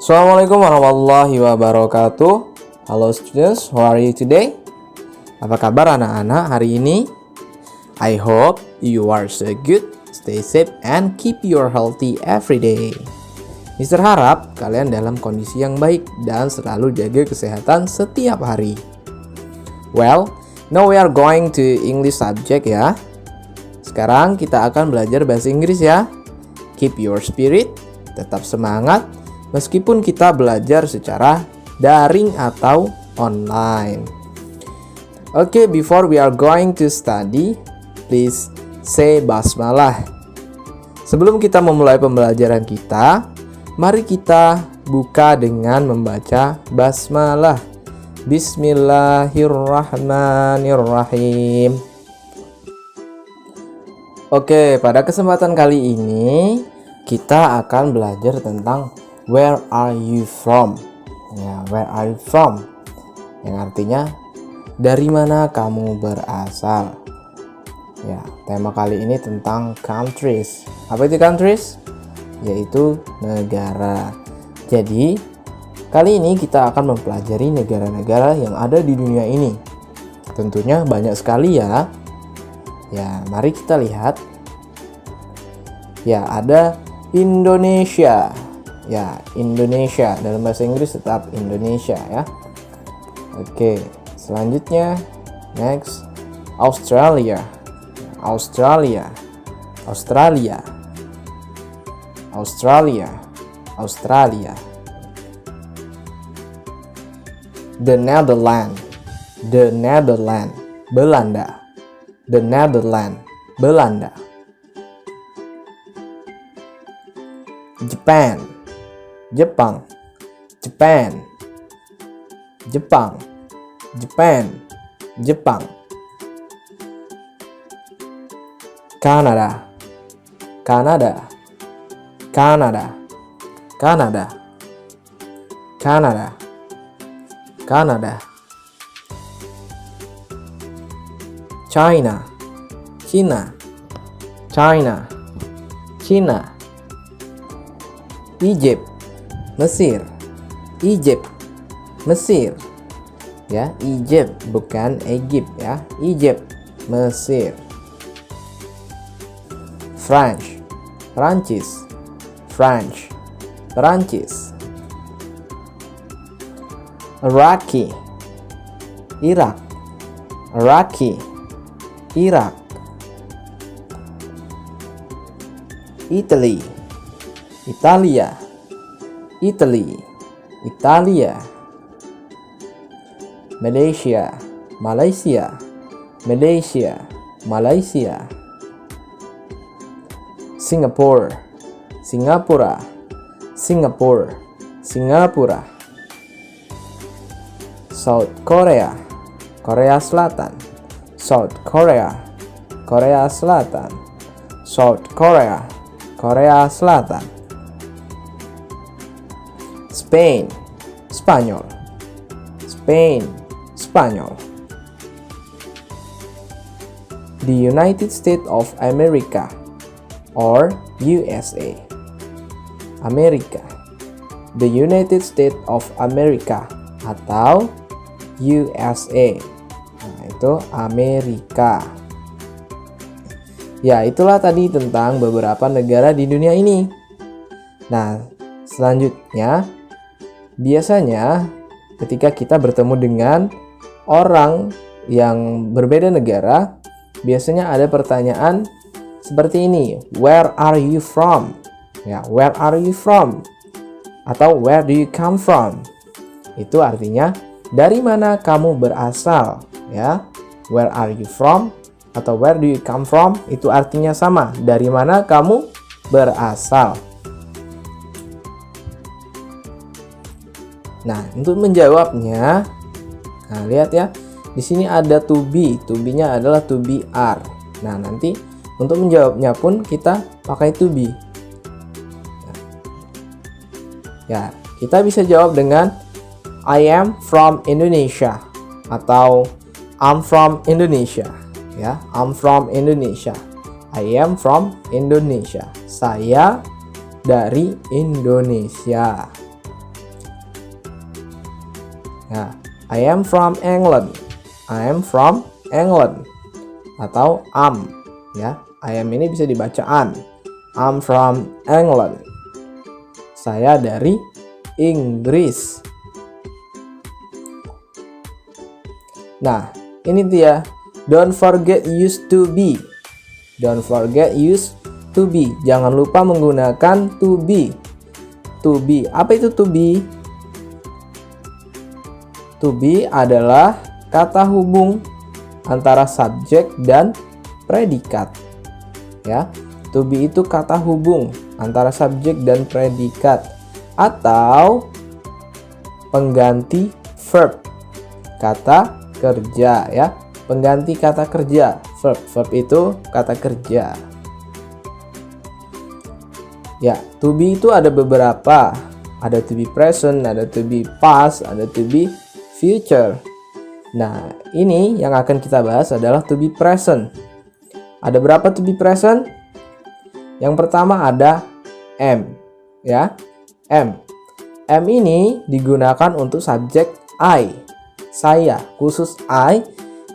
Assalamualaikum warahmatullahi wabarakatuh. Hello students, how are you today? Apa kabar anak-anak hari ini? I hope you are so good, stay safe and keep your healthy every day. Mister harap kalian dalam kondisi yang baik dan selalu jaga kesehatan setiap hari. Well, now we are going to English subject ya. Sekarang kita akan belajar bahasa Inggris ya. Keep your spirit, tetap semangat meskipun kita belajar secara daring atau online. Okay, before we are going to study, please say basmalah. Sebelum kita memulai pembelajaran kita, mari kita buka dengan membaca basmalah. Bismillahirrahmanirrahim. Oke, pada kesempatan kali ini kita akan belajar tentang where are you from? Ya, where are you from? Yang artinya dari mana kamu berasal? Ya, tema kali ini tentang countries. Apa itu countries? Yaitu negara. Jadi, kali ini kita akan mempelajari negara-negara yang ada di dunia ini. Tentunya banyak sekali ya. Ya, mari kita lihat. Ya, ada Indonesia. Ya, Indonesia. Dalam bahasa Inggris tetap Indonesia ya. Oke, selanjutnya next Australia. Australia. Australia. Australia. Australia. The Netherlands. The Netherlands. Belanda. The Netherlands. Belanda. Japan. Jepang. Japan. Jepang. Japan. Jepang. Canada. Canada. Canada. Canada. Canada. Canada. China. China. China. China. Egypt. Mesir. Egypt. Mesir. Ya, Egypt bukan Egypt ya. Egypt, Mesir. French. Prancis. French. Perancis. Iraqi. Irak. Iraqi. Irak. Italy. Italia. Italy. Italia. Malaysia. Malaysia. Malaysia. Malaysia. Singapore. Singapura. Singapore. Singapura. South Korea. Korea Selatan. South Korea. Korea Selatan. South Korea. Korea Selatan. Spain. Spanyol. Spain. Spanyol. The United States of America or USA. Amerika. The United States of America atau USA. Nah, itu Amerika. Ya, itulah tadi tentang beberapa negara di dunia ini. Nah, selanjutnya biasanya ketika kita bertemu dengan orang yang berbeda negara, biasanya ada pertanyaan seperti ini. Where are you from? Ya, where are you from? Atau where do you come from? Itu artinya dari mana kamu berasal, ya. Where are you from? Atau where do you come from? Itu artinya sama, dari mana kamu berasal. Nah, untuk menjawabnya, nah lihat ya, di sini ada to be, to be-nya adalah to be are. Nah, nanti untuk menjawabnya pun kita pakai to be. Ya, kita bisa jawab dengan I am from Indonesia atau I'm from Indonesia. Ya, I'm from Indonesia. I am from Indonesia. Saya dari Indonesia. I am from England. I am from England. Atau am, ya. I am ini bisa dibaca an. I'm from England. Saya dari Inggris. Nah, ini dia. Don't forget used to be. Don't forget used to be. Jangan lupa menggunakan to be. To be. Apa itu to be? To be adalah kata hubung antara subjek dan predikat. Ya, to be itu kata hubung antara subjek dan predikat atau pengganti verb kata kerja, ya. Pengganti kata kerja. Verb itu kata kerja. Ya, to be itu ada beberapa. Ada to be present, ada to be past, ada to be future. Nah, ini yang akan kita bahas adalah to be present. Ada berapa to be present? Yang pertama ada am, ya. M. M ini digunakan untuk subjek I. Saya, khusus I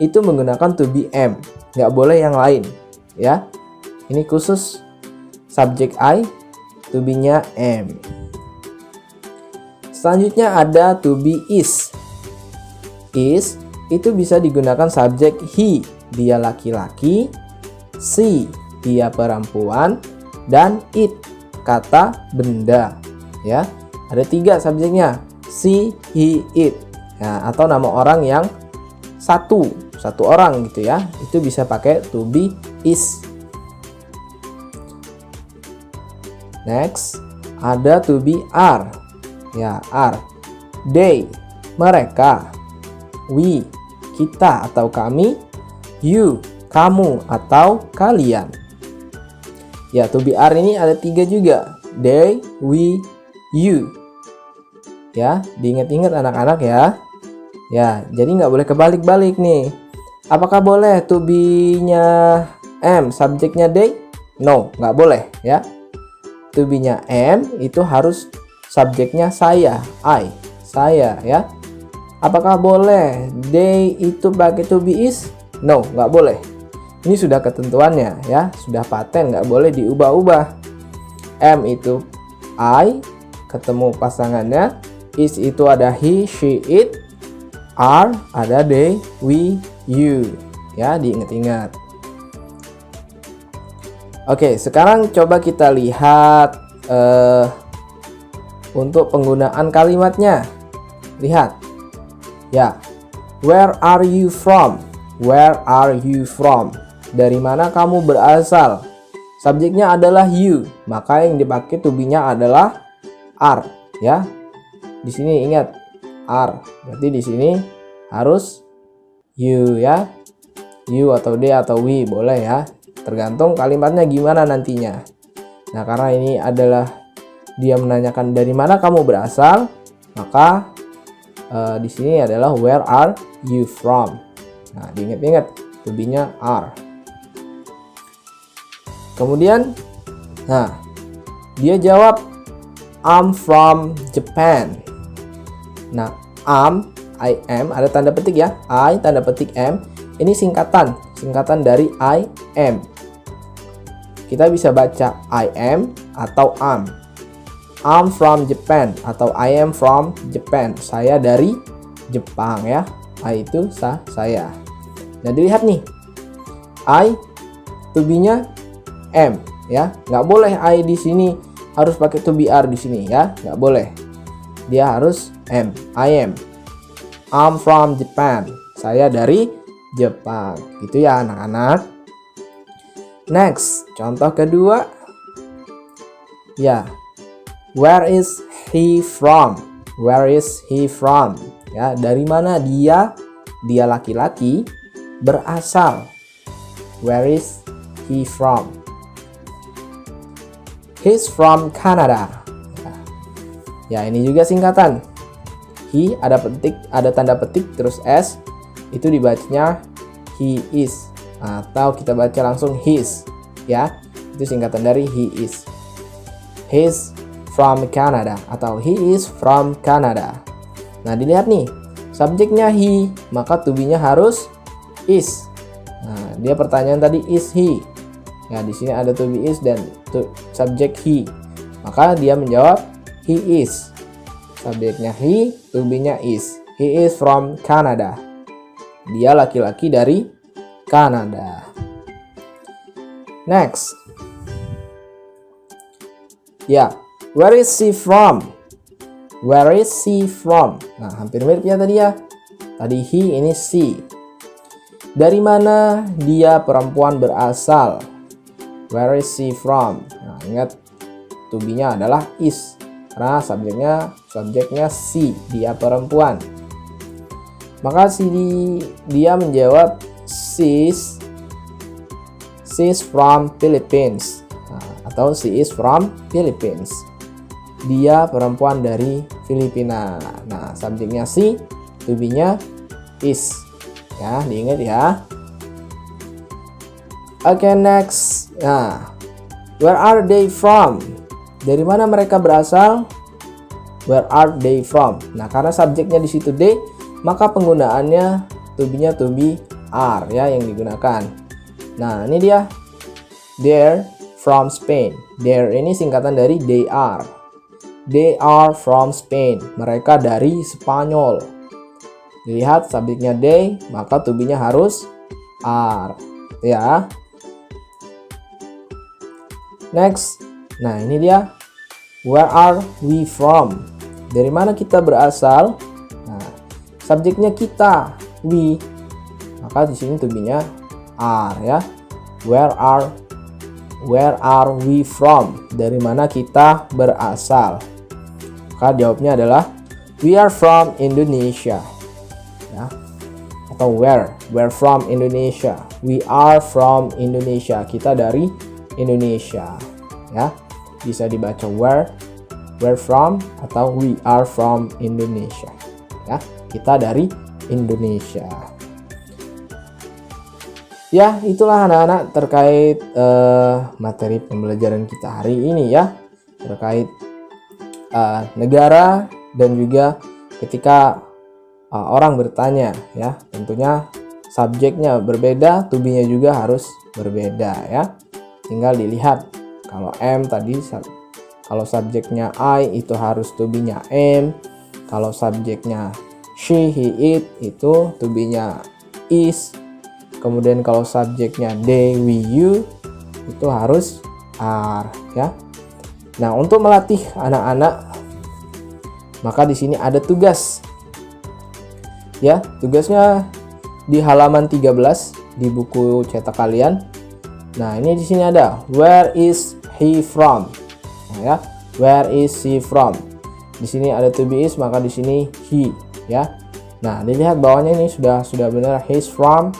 itu menggunakan to be am. Nggak boleh yang lain, ya. Ini khusus subjek I, to be-nya am. Selanjutnya ada to be is. Is itu bisa digunakan subjek he, dia laki-laki, she, dia perempuan, dan it, kata benda, ya. Ada 3 subjeknya, she, he, it. Nah, atau nama orang yang satu orang gitu ya. Itu bisa pakai to be is. Next, ada to be are. Ya, are. They, mereka. We, kita atau kami. You, kamu atau kalian. Ya, to be are ini ada 3 juga. They, we, you. Ya, diingat-ingat anak-anak ya. Ya, jadi nggak boleh kebalik-balik nih. Apakah boleh to be-nya am, subjeknya they? No, nggak boleh ya. To be-nya am itu harus subjeknya saya, I, saya ya. Apakah boleh they itu pakai to be is? No, nggak boleh. Ini sudah ketentuannya ya, sudah paten, nggak boleh diubah-ubah. Am itu I, ketemu pasangannya. Is itu ada he, she, it. Are ada they, we, you. Ya, diingat-ingat. Oke, sekarang coba kita lihat untuk penggunaan kalimatnya. Lihat. Ya. Where are you from? Where are you from? Dari mana kamu berasal? Subjeknya adalah you, maka yang dipakai to be-nya adalah are, ya. Di sini ingat are. Berarti di sini harus you ya. You atau they atau we boleh ya. Tergantung kalimatnya gimana nantinya. Nah, karena ini adalah dia menanyakan dari mana kamu berasal, maka di sini adalah where are you from. Nah, diingat-ingat to be-nya are. Kemudian, nah, dia jawab I'm from Japan. Nah, I am, ada tanda petik ya. I, tanda petik am. Ini singkatan dari I am. Kita bisa baca I am atau am. I'm from Japan atau I am from Japan. Saya dari Jepang ya. I itu saya. Nah, dilihat nih. I, to be-nya am ya. Nggak boleh I di sini harus pakai to be are di sini ya. Nggak boleh. Dia harus am. I am. I'm from Japan. Saya dari Jepang. Gitu ya anak-anak. Next, contoh kedua. Ya. Where is he from? Where is he from? Ya, dari mana dia laki-laki berasal? Where is he from? He's from Canada. Ya, ini juga singkatan. He ada tanda petik terus s, itu dibacanya he is atau kita baca langsung his ya. Itu singkatan dari he is. He's from Canada atau he is from Canada. Nah, dilihat nih. subjeknya he, maka to be-nya harus is. Nah, dia pertanyaan tadi is he. Ya, di sini ada to be is dan subjek he. Maka dia menjawab he is. Subjeknya he, to be-nya is. He is from Canada. Dia laki-laki dari Kanada. Next. Ya, where is she from? Where is she from? Nah, hampir mirip ya tadi ya. Tadi he, ini she. Dari mana dia perempuan berasal? Where is she from? Nah, ingat to be-nya adalah is. Karena subjeknya she, dia perempuan. Maka dia menjawab she's from Philippines. Nah, atau she is from Philippines. Dia perempuan dari Filipina. Nah, subjeknya she, to be-nya is. Ya, diingat ya. Oke, next. Nah, where are they from? Dari mana mereka berasal? Where are they from? Nah, karena subjeknya di situ they, maka penggunaannya to be-nya to be are ya yang digunakan. Nah, ini dia. They're from Spain. They're ini singkatan dari they are. They are from Spain. Mereka dari Spanyol. Dilihat subjeknya they, maka to be-nya harus are. Ya. Next. Nah, ini dia. Where are we from? Dari mana kita berasal? Nah, subjeknya kita, we. Maka di sini to be-nya are ya. Where are we from? Dari mana kita berasal? Maka jawabnya adalah we are from Indonesia. Ya. Atau we're from Indonesia. We are from Indonesia. Kita dari Indonesia. Ya. Bisa dibaca we're from atau we are from Indonesia. Ya, kita dari Indonesia. Ya, itulah anak-anak terkait materi pembelajaran kita hari ini ya. Terkait negara dan juga ketika orang bertanya ya, tentunya subjeknya berbeda, to be-nya juga harus berbeda ya. Tinggal dilihat kalau M tadi, kalau subjeknya I itu harus to be-nya am. Kalau subjeknya she, he, it itu to be-nya is. Kemudian kalau subjeknya they, we, you itu harus are ya. Nah, untuk melatih anak-anak maka di sini ada tugas. Ya, tugasnya di halaman 13 di buku cetak kalian. Nah, ini di sini ada where is he from? Nah, ya, where is he from? Di sini ada to be is, maka di sini he ya. Nah, dilihat bawahnya ini sudah benar he's from.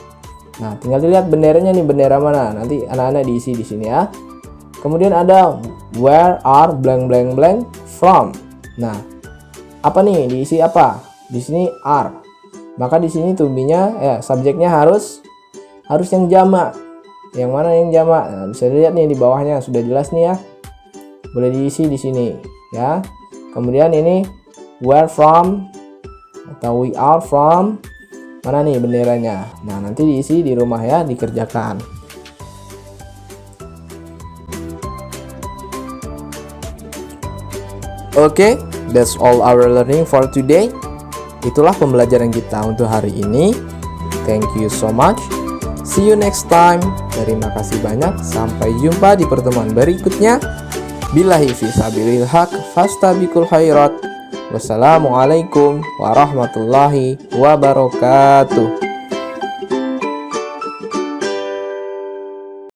Nah, tinggal dilihat benderanya nih, bendera mana. Nanti anak-anak diisi di sini ya. Kemudian ada where are blank blank blank from. Nah, apa nih diisi apa? Di sini are. Maka di sini to be-nya ya subjeknya harus yang jamak. Yang mana yang jamak? Nah, bisa dilihat nih di bawahnya sudah jelas nih ya. Boleh diisi di sini ya. Kemudian ini where from atau we are from. Mana nih benderanya? Nah, nanti diisi di rumah ya, dikerjakan. Oke, that's all our learning for today. Itulah pembelajaran kita untuk hari ini. Thank you so much. See you next time. Terima kasih banyak. Sampai jumpa di pertemuan berikutnya. Billahi fisabilil haq fastabiqul khairat. Wassalamualaikum warahmatullahi wabarakatuh.